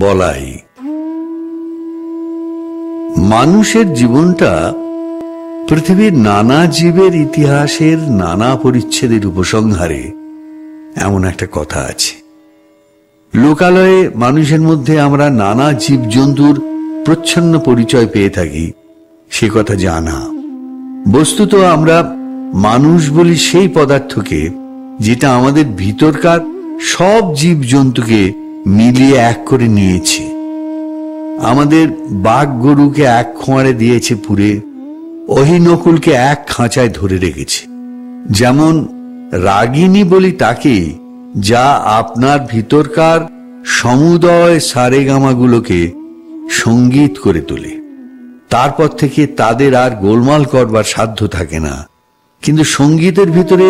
বলাই। মানুষের জীবনটা পৃথিবীর নানা জীবের ইতিহাসের নানা পরিচ্ছেদের উপসংহারে এমন একটা কথা আছে। লোকালয়ে মানুষের মধ্যে আমরা নানা জীবজন্তুর প্রচ্ছন্ন পরিচয় পেয়ে থাকি, সে কথা জানা। বস্তুত আমরা মানুষ বলি সেই পদার্থকে যেটা আমাদের ভিতরকার সব জীবজন্তুকে মিলিয়ে এক করে নিয়েছে। আমাদের বাঘ গরুকে এক খোঁয়ারে দিয়েছে পুরে, অহিনকুলকে এক খাঁচায় ধরে রেখেছে। যেমন রাগিনী বলি তাকে, যা আপনার ভিতরকার সমুদয় সারেগামাগুলোকে সঙ্গীত করে তোলে। তারপর থেকে তাদের আর গোলমাল করবার সাধ্য থাকে না। কিন্তু সঙ্গীতের ভিতরে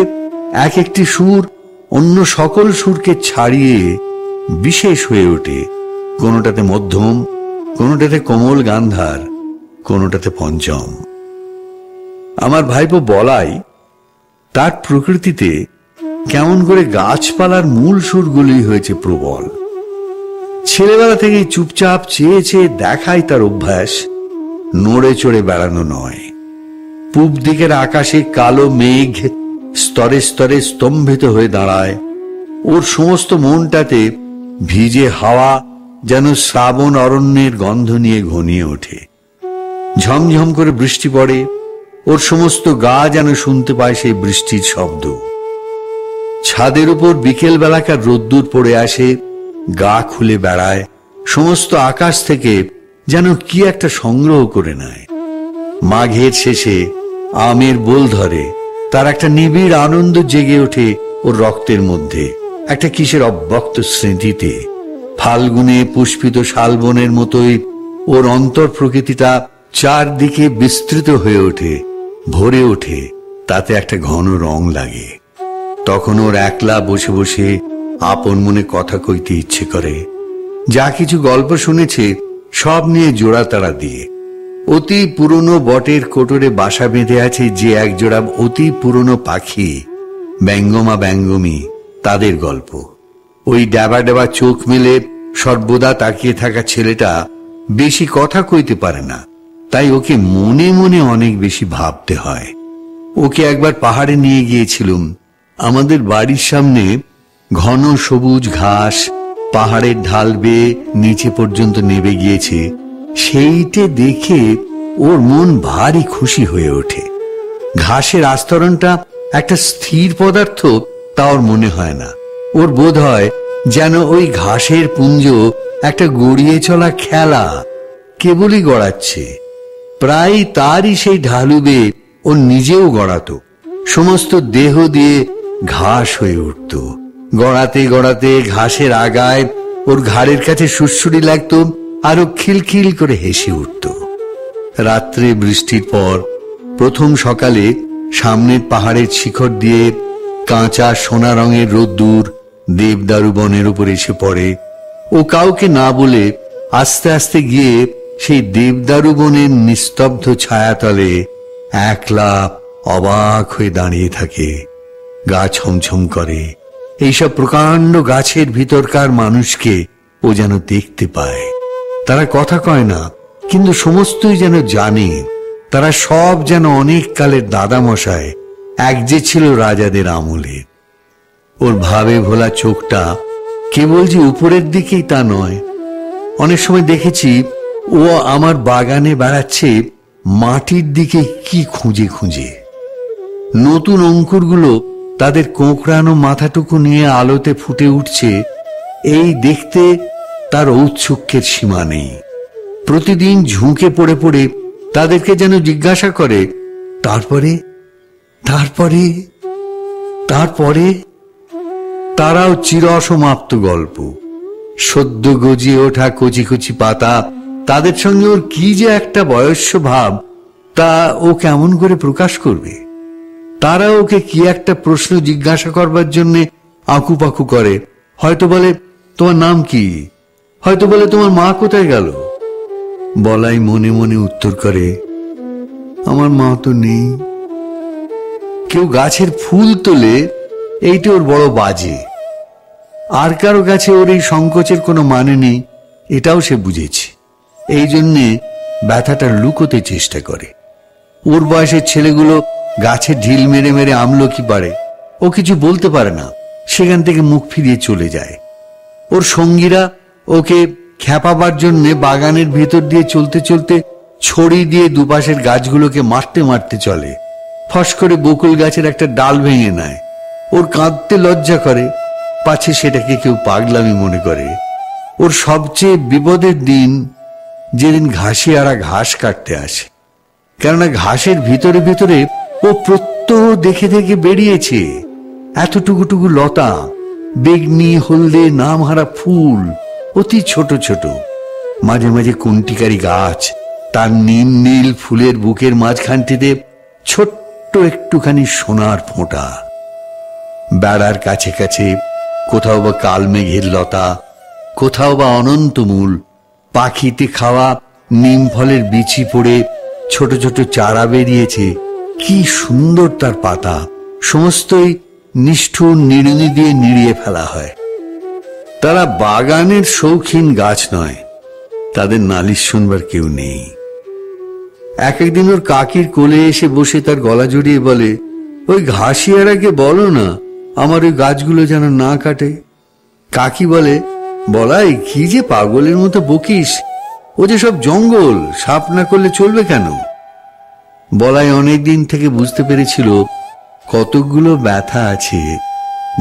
এক একটি সুর অন্য সকল সুরকে ছাড়িয়ে বিশেষ হয়ে ওঠে। কোনোটাতে মধ্যম, কোনোটাতে কোমল গান্ধার, কোনোটাতে পঞ্চম। আমার ভাইপো বলাই তার প্রকৃতিতে কেমন করে গাছপালার মূল সুরগুলি হয়েছে প্রবল। ছেলেবেলা থেকেই চুপচাপ চেয়ে চেয়ে দেখাই তার অভ্যাস, নড়ে চড়ে বেড়ানো নয়। পূব দিকের আকাশে কালো মেঘ স্তরে স্তরে স্তম্ভিত হয়ে দাঁড়ায়। ওর সমস্ত মনটাতে ভিজে হাওয়া যেন শ্রাবণ অরণ্যের গন্ধ নিয়ে ঘনিয়ে ওঠে। ঝমঝম করে বৃষ্টি পড়ে, ওর সমস্ত গা যেন শুনতে পায় সেই বৃষ্টির শব্দ। ছাদের উপর বিকেল বেলাকার রোদ্দুর পড়ে আসে, গা খুলে বেড়ায়, সমস্ত আকাশ থেকে যেন কি একটা সংগ্রহ করে নেয়। মাঘের শেষে আমের বোল ধরে, তার একটা নিবিড় আনন্দ জেগে ওঠে ওর রক্তের মধ্যে, একটা কিসের অব্যক্ত স্মৃতিতে। ফাল্গুনে পুষ্পিত শালবনের মতোই ওর অন্তর প্রকৃতিটা চারদিকে বিস্তৃত হয়ে ওঠে, ভরে ওঠে, তাতে একটা ঘন রং লাগে। তখন ওর একলা বসে বসে আপন মনে কথা কইতে ইচ্ছে করে। যা কিছু গল্প শুনেছে সব নিয়ে জোড়াতাড়া দিয়ে। অতি পুরনো বটের কোটরে বাসা বেঁধে আছে যে একজোড়া অতি পুরনো পাখি, ব্যঙ্গমা ব্যঙ্গমী, তাদের গল্প। ওই ড্যাবা ড্যাবা চোখ মেলে সর্বদা তাকিয়ে থাকা ছেলেটা বেশি কথা কইতে পারে না, তাই ওকে মনে মনে অনেক বেশি ভাবতে হয়। ওকে একবার পাহাড়ে নিয়ে গিয়েছিলাম। আমাদের বাড়ির সামনে ঘন সবুজ ঘাস পাহাড়ের ঢাল বেয়ে নিচে পর্যন্ত নেমে গিয়েছে। সেইটে দেখে ওর মন ভারী খুশি হয়ে ওঠে। ঘাসের আস্তরণটা একটা স্থির পদার্থ তা ওর মনে হয় না। ওর বোধ হয় যেন ওই ঘাসের পুঞ্জ একটা গড়িয়ে চলা খেলা, কেবলই গড়াচ্ছে। প্রায় তারই সেই ঢালু বেয়ে ও নিজেও গড়াতো। সমস্ত দেহ দিয়ে ঘাস হয়ে উঠত। গড়াতে গড়াতে ঘাসের আগায় ওর ঘাড়ের কাছে সুড়সুড়ি লাগতো, আরো খিলখিল করে হেসে উঠত। রাত্রে বৃষ্টির পর প্রথম সকালে সামনের পাহাড়ের শিখর দিয়ে কাঁচা সোনা রঙের রোদ্দুর দেবদারু বনের উপর এসে পড়ে। ও কাউকে না বলে আস্তে আস্তে গিয়ে সেই দেবদারু বনের নিস্তব্ধ ছায়াতলে একলা অবাক হয়ে দাঁড়িয়ে থাকে। গা ছমছম করে। এইসব প্রকাণ্ড গাছের ভিতরকার মানুষকে ও যেন দেখতে পায়। তারা কথা কয় না, কিন্তু সমস্তই যেন জানে। তারা সব যেন অনেক কালের দাদামশায়, এক যে ছিল রাজাদের আমলে। ওর ভাবে ভোলা চোখটা কেবল যে উপরের দিকেই তা নয়। অনেক সময় দেখেছি ও আমার বাগানে বেড়াচ্ছে মাটির দিকে কি খুঁজে খুঁজে। নতুন অঙ্কুরগুলো তাদের কোঁকড়ানো মাথাটুকু নিয়ে আলোতে ফুটে উঠছে, এই দেখতে তার ঔৎসুক্যের সীমা নেই। প্রতিদিন ঝুঁকে পড়ে পড়ে তাদেরকে যেন জিজ্ঞাসা করে, তারপরে তারপরে তারপরে তারাও চির অসমাপ্ত গল্প। সদ্য গজিয়ে ওঠা কচি কচি পাতা, তাদের সঙ্গে ওর কি যে একটা বয়স্য ভাব, তা ও কেমন করে প্রকাশ করবে? তারা ওকে কি একটা প্রশ্ন জিজ্ঞাসা করবার জন্য আঁকুপাকু করে। হয়তো বলে, তোমার নাম কি? হয়তো বলে, তোমার মা কোথায় গেল? বলাই মনে মনে উত্তর করে, আমার মা তো নেই। কেউ গাছের ফুল তোলে, এইটা ওর বড় বাজে। আর কারো কাছে ওর এই সংকোচের কোনো মানে নেই। এটাও সে বুঝেছে। এই জন্যে ব্যথাটা লুকোতে চেষ্টা করে। ওর বয়সের ছেলেগুলো গাছে ঢিল মেরে মেরে আমলকি পারে, ও কিছু বলতে পারে না, সেখান থেকে মুখ ফিরিয়ে চলে যায়। ওর সঙ্গীরা ওকে খ্যাপাবার জন্য বাগানের ভেতর দিয়ে চলতে চলতে ছড়ি দিয়ে দুপাশের গাছগুলোকে মারতে মারতে চলে। ফস করে বকুল গাছের একটা ডাল ভেঙে নেয়। ওর কাঁদতে লজ্জা করে, পাছে সেটাকে কেউ পাগলামি মনে করে। ওর সবচেয়ে বিপদের দিন যেদিন ঘাসিয়ারা ঘাস কাটতে আসে, কেননা ঘাসের ভিতরে ভিতরে ও প্রত্যহ দেখে দেখে বেরিয়েছে এতটুকুটুকু লতা, বেগনি হলদে নামহারা ফুল, অতি ছোট ছোট, মাঝে মাঝে কুন্টিকারি গাছ, তার নীল নীল ফুলের বুকের মাঝখানটিতে ছোট্ট একটুখানি সোনার ফোঁটা। বেড়ার কাছে কাছে কোথাও বা কালমেঘের লতা, কোথাও বা অনন্তমূল, পাখিতে খাওয়া নিম ফলের বিচি পড়ে ছোট ছোট চারা বেরিয়েছে। কি সুন্দর তার পাতা, সমস্তই নিষ্ঠুর নিড়ুনি দিয়ে নিড়িয়ে ফেলা হয়। তারা বাগানের শৌখিন গাছ নয়, তাদের নালিশ শুনবার কেউ নেই। এক একদিন ওর কাকির কোলে এসে বসে তার গলা জড়িয়ে বলে, ওই ঘাসিয়ারাকে বলো না আমার ওই গাছগুলো যেন না কাটে। কাকি বলে, বলাই কি যে পাগলের মতো বকিস, ও যে সব জঙ্গল, সাপ না করলে চলবে কেন? বলাই অনেকদিন থেকে বুঝতে পেরেছিল কতগুলো ব্যথা আছে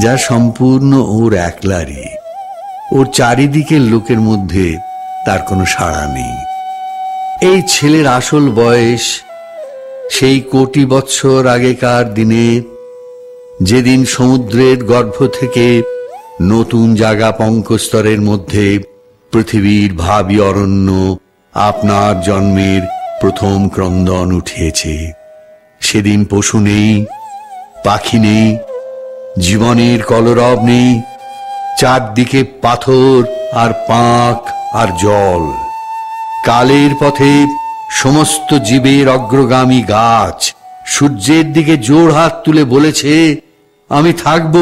যা সম্পূর্ণ ওর একলারই। ওর চারিদিকের লোকের মধ্যে তার কোনো সাড়া নেই। এই ছেলের আসল বয়স সেই কোটি বৎসর আগেকার দিনে, যেদিন সমুদ্রের গর্ভ থেকে নতুন জাগা পঙ্কস্তরের মধ্যে পৃথিবীর ভাবী অরণ্য আপনার জন্মের প্রথম ক্রন্দন উঠিয়েছে। সেদিন পশু নেই, পাখি নেই, জীবনের কলরব নেই, চারদিকে পাথর আর পাঁক আর জল। কালের পথে সমস্ত জীবের অগ্রগামী গাছ সূর্যের দিকে জোড় হাত তুলে বলেছে, আমি থাকব,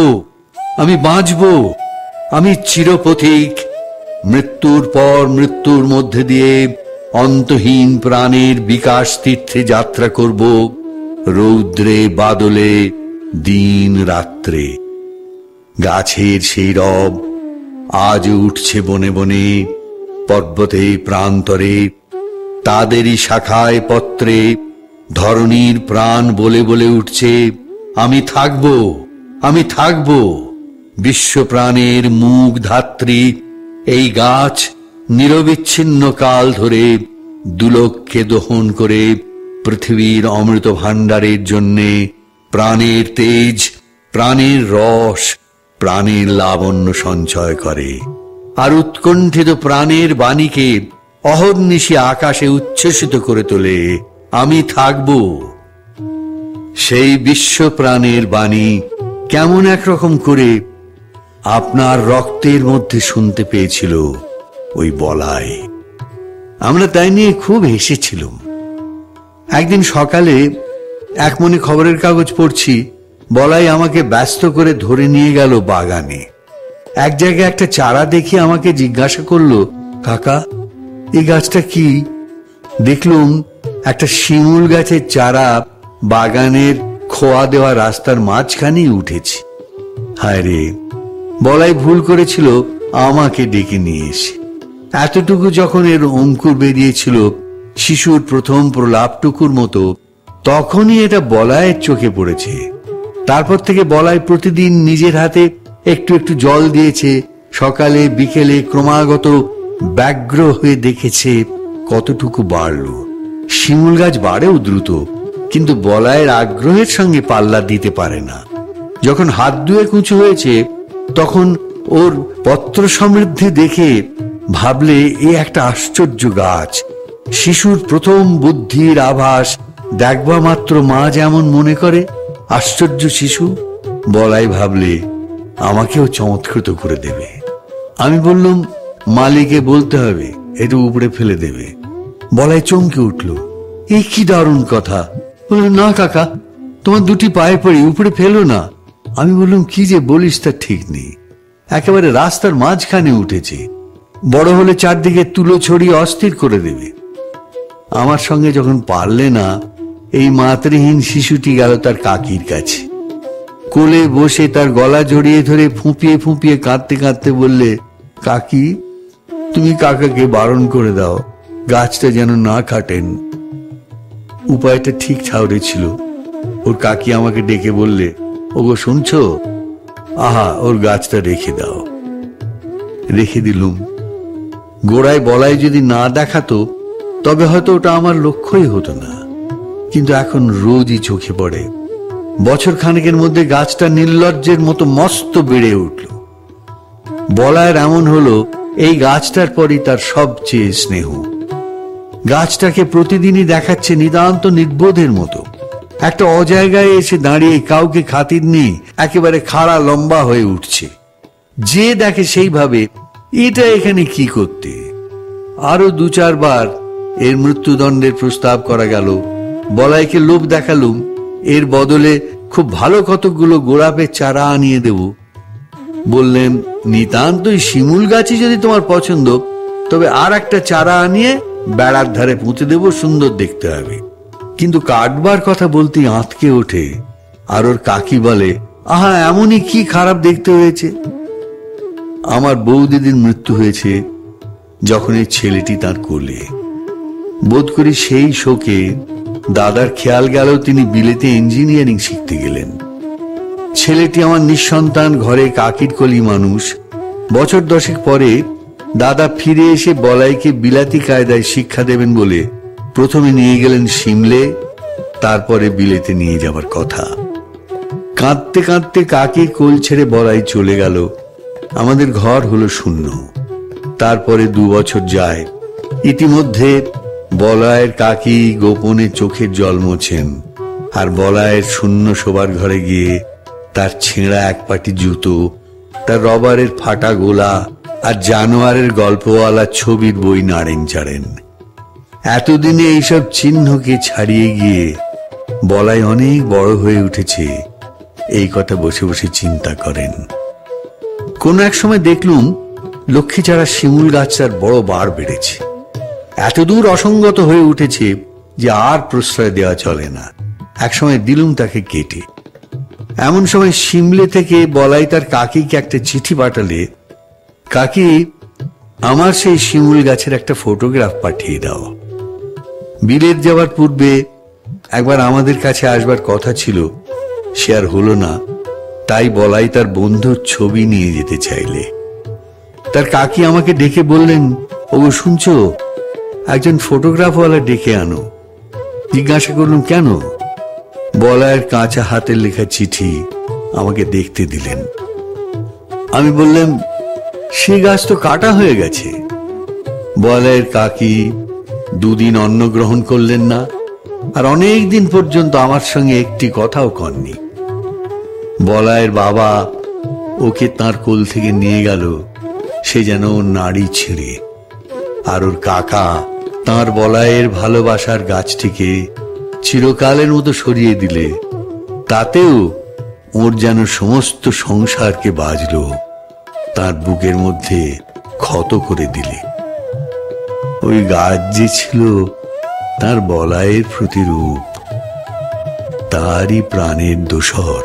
আমি বাঁচব, আমি চিরপথিক। মৃত্যুর পর মৃত্যুর মধ্যে দিয়ে অন্তহীন প্রাণের বিকাশ তীর্থে যাত্রা করব, রৌদ্রে বাদলে দিন রাত্রে। গাছের সেই রব আজ উঠছে বনে বনে, পর্বতে প্রান্তরে, তাদেরই শাখায় পত্রে ধরণীর প্রাণ বলে বলে উঠছে, আমি থাকব, আমি থাকব। বিশ্ব প্রাণের মুখ ধাত্রী এই গাছ নিরবিচ্ছিন্ন কাল ধরে দুলককে দহন করে পৃথিবীর অমৃত ভাণ্ডারের জন্যে প্রাণের তেজ, প্রাণের রস, প্রাণের লাবণ্য সঞ্চয় করে, আর উৎকণ্ঠিত প্রাণের বাণীকে অহর্নিশি আকাশে উচ্ছ্বসিত করে তোলে, আমি থাকব। সেই বিশ্ব প্রাণের বাণী কেমন একরকম করে আপনার রক্তের মধ্যে শুনতে পেয়েছিল ওই বলাই। আমরা তাই নিয়ে খুব হেসেছিলাম। একদিন সকালে এক মনে খবরের কাগজ পড়ছি, বলাই আমাকে ব্যস্ত করে ধরে নিয়ে গেল বাগানে। এক জায়গায় একটা চারা দেখে আমাকে জিজ্ঞাসা করলো, কাকা এই গাছটা কি? দেখলুম একটা শিমুল গাছের চারা বাগানের খোয়া দেওয়া রাস্তার মাঝখানেই উঠেছে। হায় রে, বলাই ভুল করেছিল আমাকে ডেকে নিয়ে এসে। এতটুকু যখন এর অঙ্কুর বেরিয়েছিল শিশুর প্রথম প্রলাপটুকুর মতো, তখনই এটা বলাইয়ের চোখে পড়েছে। তারপর থেকে বলাই প্রতিদিন নিজের হাতে একটু একটু জল দিয়েছে, সকালে বিকেলে ক্রমাগত ব্যগ্র হয়ে দেখেছে কতটুকু বাড়ল। শিমুল গাছ বাড়েও দ্রুত, কিন্তু বলাইয়ের আগ্রহের সঙ্গে পাল্লা দিতে পারে না। যখন হাত দুয়ে কুঁচো হয়েছে তখন ওর পত্র সমৃদ্ধি দেখে ভাবলে এ একটা আশ্চর্য গাছ। শিশুর প্রথম বুদ্ধির আভাস দেখবা মাত্র মা যেমন মনে করে আশ্চর্য শিশু, বলাই ভাবলে আমাকেও চমৎকৃত করে দেবে। আমি বললাম, মালিকে বলতে হবে একটু উপরে ফেলে দেবে। বলাই চমকে উঠল, এই কি দারুণ কথা। বলল, না কাকা, তোমার দুটি পায়ে পড়ি, উপরে ফেলো না। আমি বললাম, কি যে বলিস তা ঠিক নেই, একেবারে রাস্তার মাঝখানে উঠেছে। বড় হলে চারদিকে তুলো ছড়িয়ে অস্থির করে দেবে। আমার সঙ্গে যখন পারলে না, এই মাতৃহীন শিশুটি গেল তার কাকির কাছে। কোলে বসে তার গলা জড়িয়ে ধরে ফুঁপিয়ে ফুঁপিয়ে কাঁদতে কাঁদতে বললে, কাকি, তুমি কাকাকে বারণ করে দাও, গাছটা যেন না কাটেন। উপায়টা ঠিক ঠাউরে ছিল। ওর কাকি আমাকে ডেকে বললে, ওগো শুনছো, আহা, ওর গাছটা রেখে দাও। রেখে দিলুম। গোড়ায় বলাই যদি না দেখাতো তবে হয়তো ওটা আমার লক্ষ্যই হতো না, কিন্তু এখন রোজই চোখে পড়ে। বছর খানেকের মধ্যে গাছটা নির্লজ্জের মতো মস্ত বেড়ে উঠল। বলায়ের এমন হলো, এই গাছটার পরই তার সবচেয়ে স্নেহ। গাছটাকে প্রতিদিনই দেখাচ্ছে নিতান্ত নির্বোধের মতো। একটা অজায়গায় এসে দাঁড়িয়ে কাউকে খাতির নেই, একেবারে খাড়া লম্বা হয়ে উঠছে। যে দেখে সেইভাবে, এটা এখানে কি করতে। আরো 2-4 বার এর মৃত্যুদণ্ডের প্রস্তাব করা গেল। বলাইকে লোভ দেখালুম, এর বদলে খুব ভালো কতকগুলো গোলাপের চারা আনিয়ে দেব। বললেন, নিতান্তই শিমুল গাছই যদি তোমার পছন্দ, তবে আর একটা চারা আনিয়ে বেড়ার ধারে পুঁতে দেব, সুন্দর দেখতে হবে। কিন্তু কাটবার কথা বলতেই আঁতকে ওঠে। আর ওর কাকি বলে, আহা, এমনই কি খারাপ দেখতে হয়েছে। আমার বৌদিদির মৃত্যু হয়েছে যখন এই ছেলেটি তার কোলে। বোধ করি সেই শোকে দাদার খেয়াল গেল তিনি বিলেতে ইঞ্জিনিয়ারিং শিখতে গেলেন। ছেলেটি আমার নিঃসন্তান, ঘরে কাকির কলি মানুষ। বছর 10 পরে দাদা ফিরে এসে বলাইকে বিলাতি কায়দায় শিক্ষা দেবেন বলে প্রথমে নিয়ে গেলেন সিমলে, তারপরে বিলেতে নিয়ে যাবার কথা। কাঁদতে কাঁদতে কাকির কোল ছেড়ে বলাই চলে গেল। আমাদের ঘর হলো শূন্য। তারপরে 2 বছর যায়। ইতিমধ্যে বলায়ের কাকি গোপনে চোখের জল মোছেন, আর বলায়ের শূন্য শোবার ঘরে গিয়ে তার ছেঁড়া এক পাটি জুতো, তার রবারের ফাটা গোলা আর জানোয়ারের গল্পওয়ালা ছবির বই নাড়েন চাড়েন। এতদিনে এইসব চিহ্নকে ছাড়িয়ে গিয়ে বলাই অনেক বড় হয়ে উঠেছে, এই কথা বসে বসে চিন্তা করেন। কোন এক সময় দেখলুম লক্ষ্মীচারা শিমুল গাছটার বড় বার বেড়েছে। এতদূর অসঙ্গত হয়ে উঠেছে যে আর প্রশ্রয় দেওয়া চলে না। একসময় দিলুম তাকে কেটে। এমন সময় সিমলে থেকে বলাই তার কাকিকে একটা চিঠি পাঠালে, কাকি, আমার সেই শিমুল গাছের একটা ফটোগ্রাফ পাঠিয়ে দাও। বিলেত যাওয়ার পূর্বে একবার আমাদের কাছে আসবার কথা ছিল, সে আর হলো না। তাই বলাই তার বন্ধুর ছবি নিয়ে যেতে চাইলে। তার কাকি আমাকে ডেকে বললেন, ওগো শুনছো, একজন ফটোগ্রাফওয়ালা ডেকে আনো। জিজ্ঞাসা করলাম, কেন? বলায়ের কাঁচা হাতের লেখা চিঠি আমাকে দেখতে দিলেন। আমি বললাম, সে গাছ তো কাটা হয়ে গেছে। বলায়ের কাকি 2 দিন অন্ন গ্রহণ করলেন না, আর অনেক দিন পর্যন্ত আমার সঙ্গে একটি কথাও কননি। বলায়ের বাবা ওকে তার কোল থেকে নিয়ে গেল, সে যেন ওর নাড়ি ছিঁড়ে। আর ওর কাকা তার বলায়ের ভালোবাসার গাছটিকে চিরকালের মতো সরিয়ে দিলে, তাতেও ওর যেন সমস্ত সংসারকে বাজল, তার বুকের মধ্যে ক্ষত করে দিলে। ওই গাছ যে ছিল তার বলায়ের প্রতিরূপ, তারই প্রাণের দোসর।